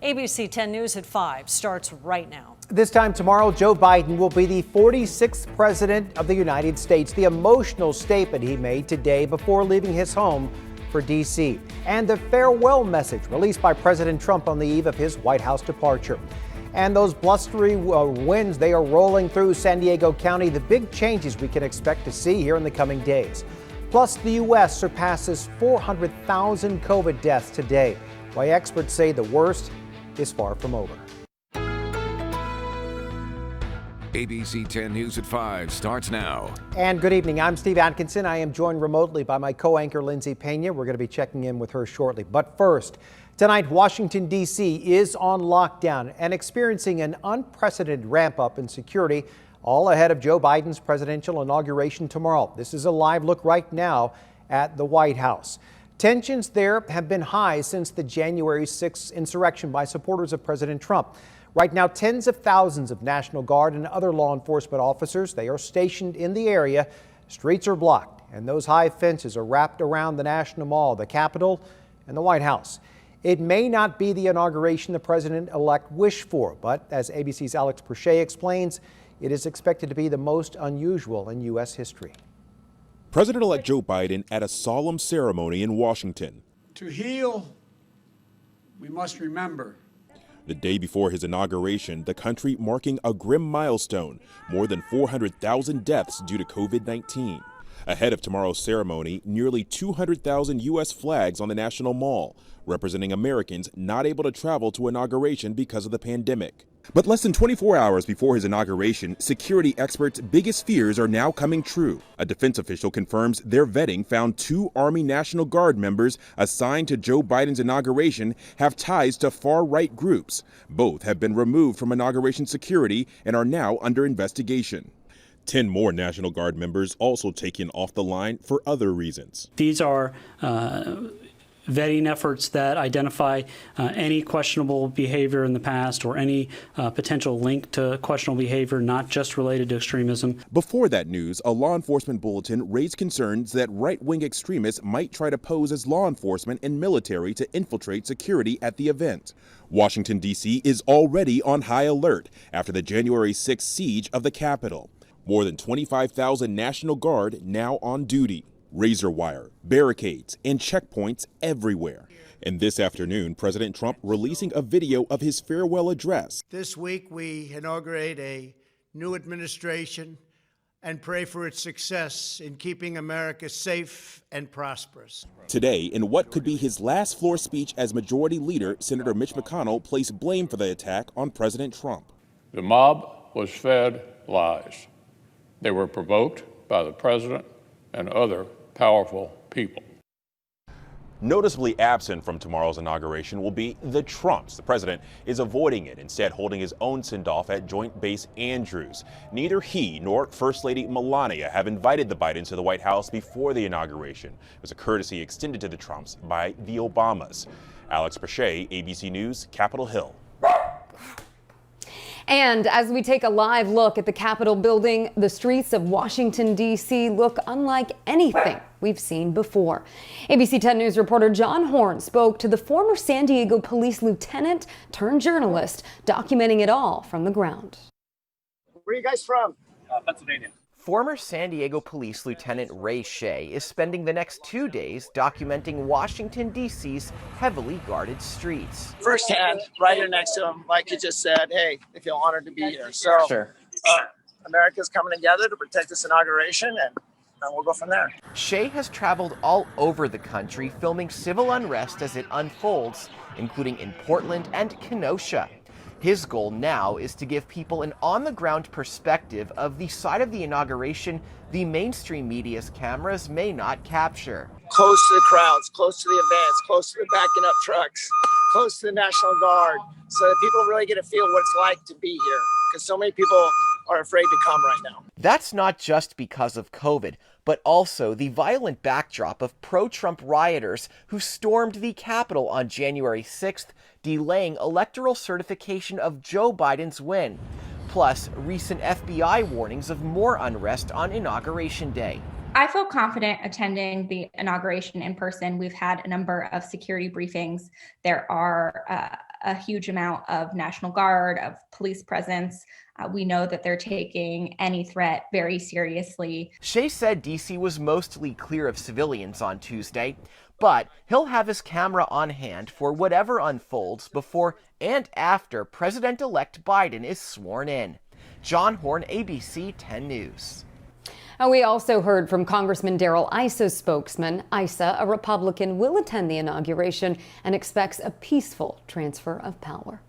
ABC 10 News at 5 starts right now. This time tomorrow, Joe Biden will be the 46th president of the United States. The emotional statement he made today before leaving his home for D.C. and the farewell message released by President Trump on the eve of his White House departure. And those blustery winds, they are rolling through San Diego County. The big changes we can expect to see here in the coming days. Plus, the U.S. surpasses 400,000 COVID deaths today. Why experts say the worst is far from over. ABC 10 News at 5 starts now. And good evening. I'm Steve Atkinson. I am joined remotely by my co-anchor Lindsay Pena. We're going to be checking in with her shortly. But first, tonight, Washington, D.C. is on lockdown and experiencing an unprecedented ramp up in security, all ahead of Joe Biden's presidential inauguration tomorrow. This is a live look right now at the White House. Tensions there have been high since the January 6th insurrection by supporters of President Trump. Right now, tens of thousands of National Guard and other law enforcement officers, they are stationed in the area. Streets are blocked, and those high fences are wrapped around the National Mall, the Capitol, and the White House. It may not be the inauguration the president-elect wished for, but as ABC's Alex Perche explains, it is expected to be the most unusual in U.S. history. President-elect Joe Biden at a solemn ceremony in Washington. To heal, we must remember. The day before his inauguration, the country marking a grim milestone, more than 400,000 deaths due to COVID-19. Ahead of tomorrow's ceremony, nearly 200,000 U.S. flags on the National Mall, representing Americans not able to travel to inauguration because of the pandemic. But less than 24 hours before his inauguration, security experts' biggest fears are now coming true. A defense official confirms their vetting found 2 Army National Guard members assigned to Joe Biden's inauguration have ties to far-right groups. Both have been removed from inauguration security and are now under investigation. 10 more National Guard members also taken off the line for other reasons. These are vetting efforts that identify any questionable behavior in the past or any potential link to questionable behavior not just related to extremism. Before that news, a law enforcement bulletin raised concerns that right-wing extremists might try to pose as law enforcement and military to infiltrate security at the event. Washington, D.C. is already on high alert after the January 6th siege of the Capitol. More than 25,000 National Guard now on duty. Razor wire, barricades, and checkpoints everywhere. And this afternoon, President Trump releasing a video of his farewell address. This week, we inaugurate a new administration and pray for its success in keeping America safe and prosperous. Today, in what could be his last floor speech as Majority Leader, Senator Mitch McConnell placed blame for the attack on President Trump. The mob was fed lies. They were provoked by the president and other powerful people. Noticeably absent from tomorrow's inauguration will be the Trumps. The president is avoiding it, instead holding his own send-off at Joint Base Andrews. Neither he nor First Lady Melania have invited the Bidens to the White House before the inauguration. It was a courtesy extended to the Trumps by the Obamas. Alex Perche, ABC News, Capitol Hill. And as we take a live look at the Capitol building, the streets of Washington, D.C. look unlike anything we've seen before. ABC 10 News reporter John Horn spoke to the former San Diego police lieutenant turned journalist, documenting it all from the ground. Where are you guys from? Pennsylvania. Former San Diego Police Lieutenant Ray Shea is spending the next 2 days documenting Washington, D.C.'s heavily guarded streets. Firsthand, right here next to him, like you just said, hey, they feel honored to be here. So Sure. America's coming together to protect this inauguration, and we'll go from there. Shea has traveled all over the country filming civil unrest as it unfolds, including in Portland and Kenosha. His goal now is to give people an on-the-ground perspective of the side of the inauguration the mainstream media's cameras may not capture. Close to the crowds, close to the events, close to the backing up trucks, close to the National Guard, so that people really get to feel what it's like to be here, because so many people are afraid to come right now. That's not just because of COVID, but also the violent backdrop of pro-Trump rioters who stormed the Capitol on January 6th, delaying electoral certification of Joe Biden's win, plus recent FBI warnings of more unrest on Inauguration Day. I feel confident attending the inauguration in person. We've had a number of security briefings. There are a huge amount of National Guard, of police presence. We know that they're taking any threat very seriously. Shea said D.C. was mostly clear of civilians on Tuesday, but he'll have his camera on hand for whatever unfolds before and after President-elect Biden is sworn in. John Horn, ABC 10 News. And we also heard from Congressman Darrell Issa's spokesman. Issa, a Republican, will attend the inauguration and expects a peaceful transfer of power.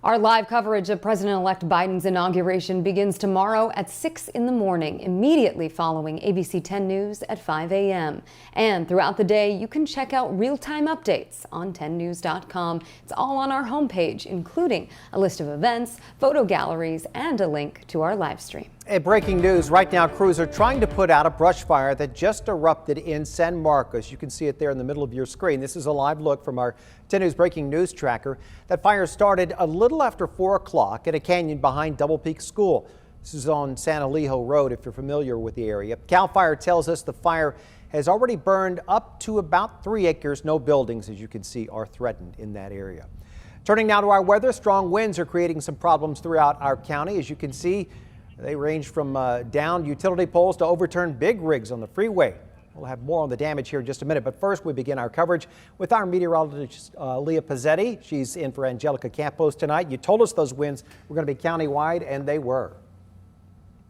Our live coverage of President-elect Biden's inauguration begins tomorrow at 6 in the morning, immediately following ABC 10 News at 5 a.m. And throughout the day, you can check out real-time updates on 10news.com. It's all on our homepage, including a list of events, photo galleries, and a link to our live stream. Hey, breaking news. Right now, crews are trying to put out a brush fire that just erupted in San Marcos. You can see it there in the middle of your screen. This is a live look from our 10 News breaking news tracker. That fire started a little after 4 o'clock in a canyon behind Double Peak School. This is on San Elijo Road, if you're familiar with the area. CAL FIRE tells us the fire has already burned up to about 3 acres. No buildings, as you can see, are threatened in that area. Turning now to our weather. Strong winds are creating some problems throughout our county. As you can see, they range from downed utility poles to overturned big rigs on the freeway. We'll have more on the damage here in just a minute, but first we begin our coverage with our meteorologist Leah Pizzetti. She's in for Angelica Campos tonight. You told us those winds were going to be countywide, and they were.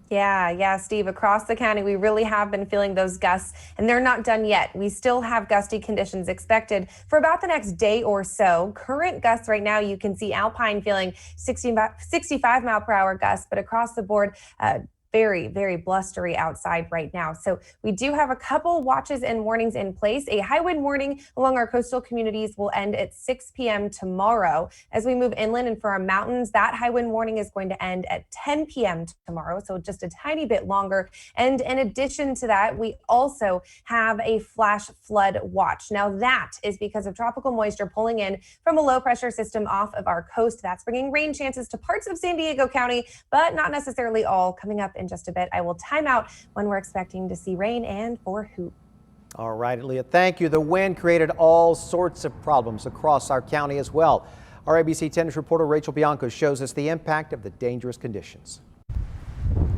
Yeah, Steve, across the county, we really have been feeling those gusts, and they're not done yet. We still have gusty conditions expected for about the next day or so. Current gusts right now, you can see Alpine feeling 65 mile per hour gusts, but across the board, very, very blustery outside right now. So we do have a couple watches and warnings in place. A high wind warning along our coastal communities will end at 6 p.m. tomorrow. As we move inland and for our mountains, that high wind warning is going to end at 10 p.m. tomorrow, so just a tiny bit longer. And in addition to that, we also have a flash flood watch. Now that is because of tropical moisture pulling in from a low pressure system off of our coast. That's bringing rain chances to parts of San Diego County, but not necessarily all. Coming up in just a bit, I will time out when we're expecting to see rain and for who. All right, Leah, thank you. The wind created all sorts of problems across our county as well. Our ABC 10 News reporter Rachel Bianco shows us the impact of the dangerous conditions.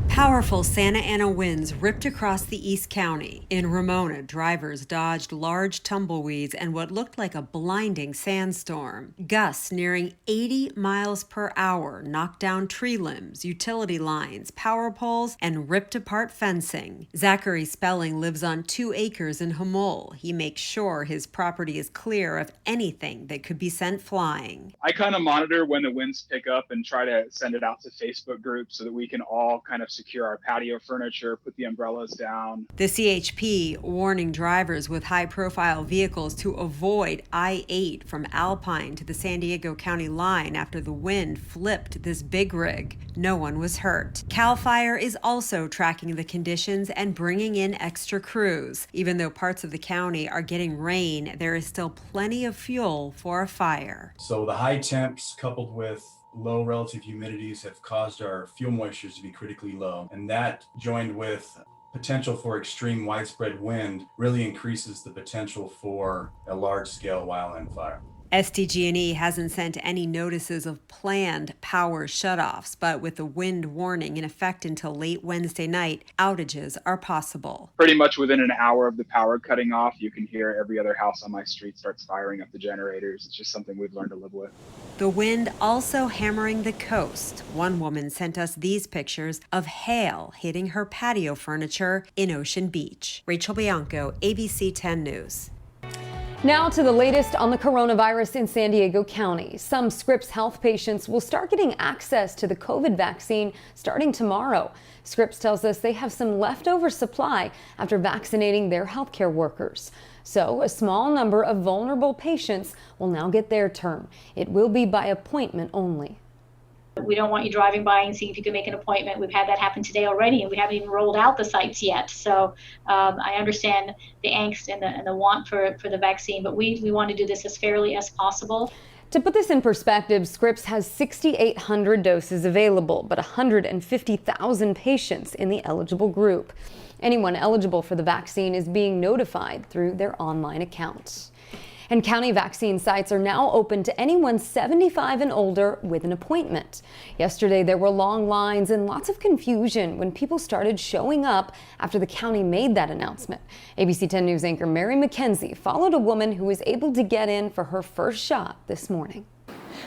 Powerful Santa Ana winds ripped across the East County. In Ramona, drivers dodged large tumbleweeds and what looked like a blinding sandstorm. Gusts nearing 80 miles per hour knocked down tree limbs, utility lines, power poles, and ripped apart fencing. Zachary Spelling lives on 2 acres in Humol. He makes sure his property is clear of anything that could be sent flying. I kind of monitor when the winds pick up and try to send it out to Facebook groups so that we can all kind of secure our patio furniture, put the umbrellas down. The CHP warning drivers with high-profile vehicles to avoid I-8 from Alpine to the San Diego County line after the wind flipped this big rig. No one was hurt. CAL FIRE is also tracking the conditions and bringing in extra crews. Even though parts of the county are getting rain, there is still plenty of fuel for a fire. So the high temps coupled with low relative humidities have caused our fuel moistures to be critically low. And that, joined with potential for extreme widespread wind, really increases the potential for a large-scale wildland fire. SDG&E hasn't sent any notices of planned power shutoffs, but with the wind warning in effect until late Wednesday night, outages are possible. Pretty much within an hour of the power cutting off, you can hear every other house on my street starts firing up the generators. It's just something we've learned to live with. The wind also hammering the coast. One woman sent us these pictures of hail hitting her patio furniture in Ocean Beach. Rachel Bianco, ABC 10 News. Now to the latest on the coronavirus in San Diego County. Some Scripps Health patients will start getting access to the COVID vaccine starting tomorrow. Scripps tells us they have some leftover supply after vaccinating their healthcare workers. So a small number of vulnerable patients will now get their turn. It will be by appointment only. We don't want you driving by and seeing if you can make an appointment. We've had that happen today already, and we haven't even rolled out the sites yet. So I understand the angst and the want for the vaccine, but we want to do this as fairly as possible. To put this in perspective, Scripps has 6,800 doses available, but 150,000 patients in the eligible group. Anyone eligible for the vaccine is being notified through their online accounts. And county vaccine sites are now open to anyone 75 and older with an appointment. Yesterday, there were long lines and lots of confusion when people started showing up after the county made that announcement. ABC 10 News anchor Mary McKenzie followed a woman who was able to get in for her first shot this morning.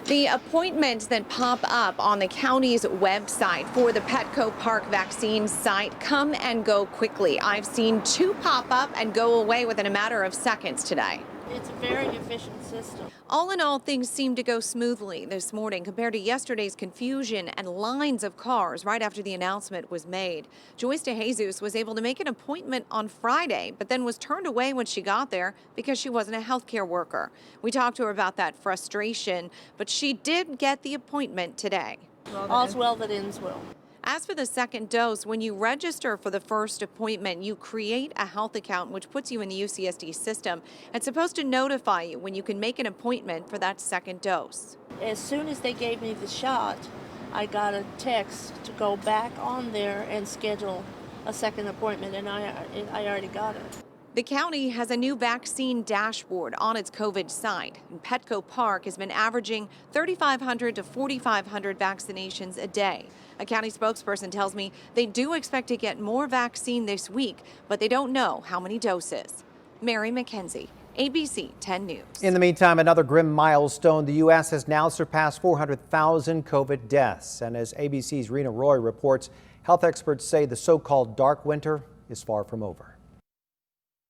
The appointments that pop up on the county's website for the Petco Park vaccine site come and go quickly. I've seen 2 pop up and go away within a matter of seconds today. It's a very efficient system. All in all, things seem to go smoothly this morning compared to yesterday's confusion and lines of cars right after the announcement was made. Joyce DeJesus was able to make an appointment on Friday, but then was turned away when she got there because she wasn't a healthcare worker. We talked to her about that frustration, but she did get the appointment today. All's well that ends well. As for the second dose, when you register for the first appointment, you create a health account which puts you in the UCSD system. It's supposed to notify you when you can make an appointment for that second dose. As soon as they gave me the shot, I got a text to go back on there and schedule a second appointment, and I already got it. The county has a new vaccine dashboard on its COVID site, and Petco Park has been averaging 3,500 to 4,500 vaccinations a day. A county spokesperson tells me they do expect to get more vaccine this week, but they don't know how many doses. Mary McKenzie, ABC 10 News. In the meantime, another grim milestone. The U.S. has now surpassed 400,000 COVID deaths. And as ABC's Rena Roy reports, health experts say the so-called dark winter is far from over.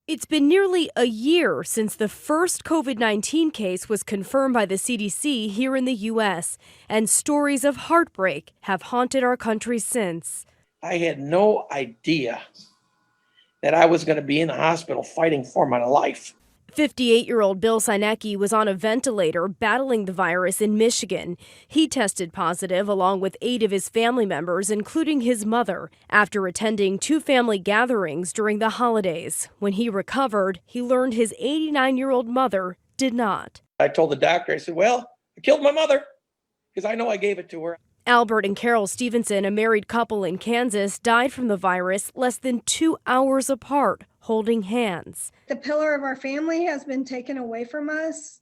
It's been nearly a year since the first COVID-19 case was confirmed by the CDC here in the U.S., and stories of heartbreak have haunted our country since. I had no idea that I was going to be in the hospital fighting for my life. 58-year-old Bill Sinecki was on a ventilator battling the virus in Michigan. He tested positive along with 8 of his family members, including his mother, after attending 2 family gatherings during the holidays. When he recovered, he learned his 89-year-old mother did not. I told the doctor, I said, well, I killed my mother because I know I gave it to her. Albert and Carol Stevenson, a married couple in Kansas, died from the virus less than 2 hours apart, holding hands. The pillar of our family has been taken away from us,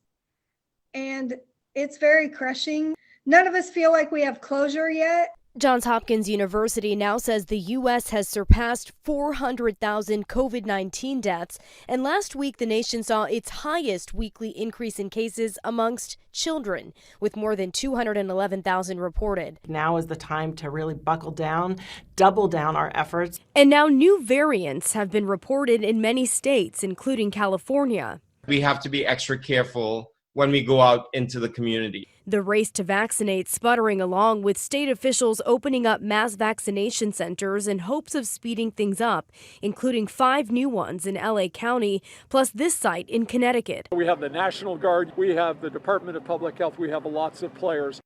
and it's very crushing. None of us feel like we have closure yet. Johns Hopkins University now says the U.S. has surpassed 400,000 COVID-19 deaths, and last week the nation saw its highest weekly increase in cases amongst children, with more than 211,000 reported. Now is the time to really buckle down, double down our efforts. And now new variants have been reported in many states, including California. We have to be extra careful when we go out into the community. The race to vaccinate sputtering along, with state officials opening up mass vaccination centers in hopes of speeding things up, including 5 new ones in LA County, plus this site in Connecticut. We have the National Guard, we have the Department of Public Health, we have lots of players.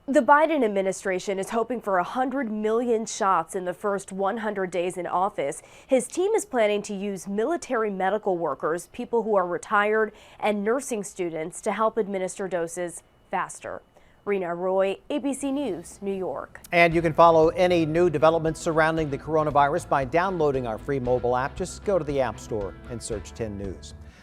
The Biden administration is hoping for 100 million shots in the first 100 days in office. His team is planning to use military medical workers, people who are retired, and nursing students to help administer doses faster. Rena Roy, ABC News, New York. And you can follow any new developments surrounding the coronavirus by downloading our free mobile app. Just go to the App Store and search 10 News.